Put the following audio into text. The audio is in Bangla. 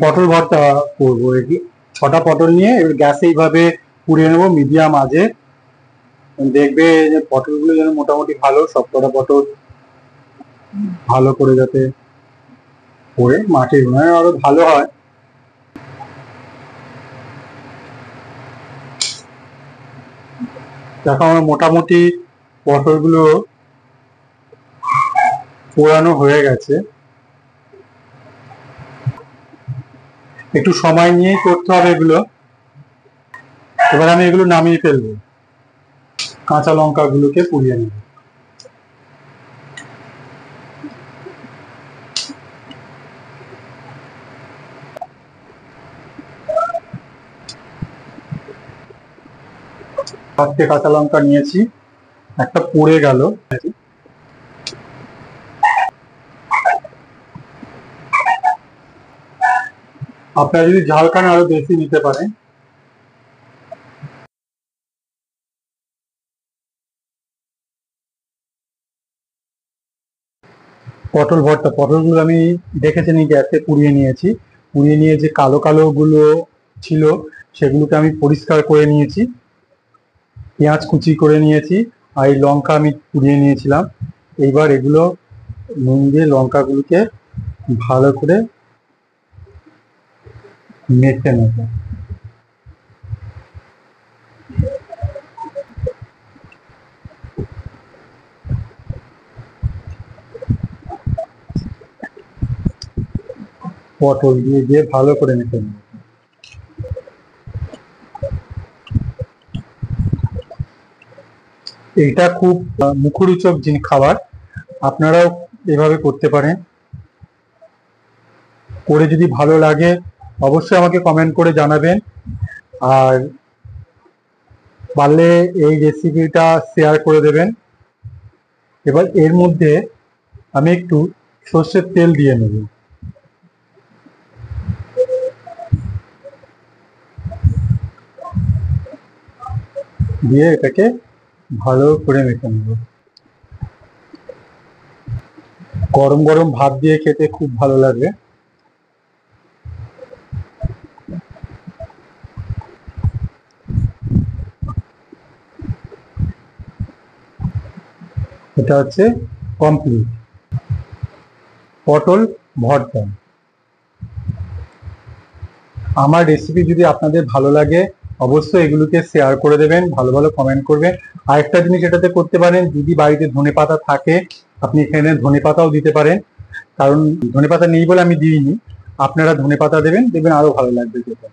পটল ভর্তা করবো। এটি 6টা পটল নিয়ে এবার গ্যাসে এইভাবে পুড়িয়ে নেবো মিডিয়াম আঁচে। দেখবে যে পটলগুলো যেন মোটামুটি ভালো, সবকটা পটল ভালো করে যাতে পড়ে মাটির উনানে আরো ভালো হয়। দেখো আমার মোটামুটি পটলগুলো পোড়ানো হয়ে গেছে। একটু সময় নিয়েই করতে হবে এগুলো। এবার আমি এগুলো নামিয়ে ফেলবো, কাঁচা লঙ্কা গুলোকে পুড়িয়ে নেব। চারটে কাঁচা লঙ্কা নিয়েছি, একটা পুড়ে গেল। আপনারা যদি ঝাল খান আরো বেশি নিতে পারেন। পটল ভর্তা, পটলগুলো আমি দেখেছি গ্যাসে পুড়িয়ে নিয়েছি। পুড়িয়ে নিয়ে যে কালো কালো গুলো ছিল সেগুলোকে আমি পরিষ্কার করে নিয়েছি। পেঁয়াজ কুচি করে নিয়েছি, আর এই লঙ্কা আমি পুড়িয়ে নিয়েছিলাম। এইবার এগুলো নুন দিয়ে লঙ্কাগুলোকে ভালো করে মেখে নেব। পটল দিয়ে ভালো করে মেখে নেব। এটা খুব মুখরোচক খাবার, আপনারাও এভাবে করতে পারেন। করে যদি ভালো লাগে অবশ্যই আমাকে কমেন্ট করে জানাবেন, আর পারলে এই রেসিপিটা শেয়ার করে দেবেন। এবার এর মধ্যে আমি একটু সর্ষের তেল দিয়ে নেব। দিয়ে এটাকে ভালো করে মেখে নেব। গরম গরম ভাত দিয়ে খেতে খুব ভালো লাগবে। এটা হচ্ছে কমপ্লিট পটল ভর্তা। আমার রেসিপি যদি আপনাদের ভালো লাগে অবশ্যই এগুলোকে শেয়ার করে দেবেন, ভালো ভালো কমেন্ট করবেন। আরেকটা জিনিস এটাতে করতে পারেন, যদি বাড়িতে ধনেপাতা থাকে আপনি এখানে ধনেপাতাও দিতে পারেন, কারণ ধনেপাতা নেই বলে আমি দিইনি। আপনারা ধনেপাতা দেবেন, দেখবেন আরো ভালো লাগবে খেতে।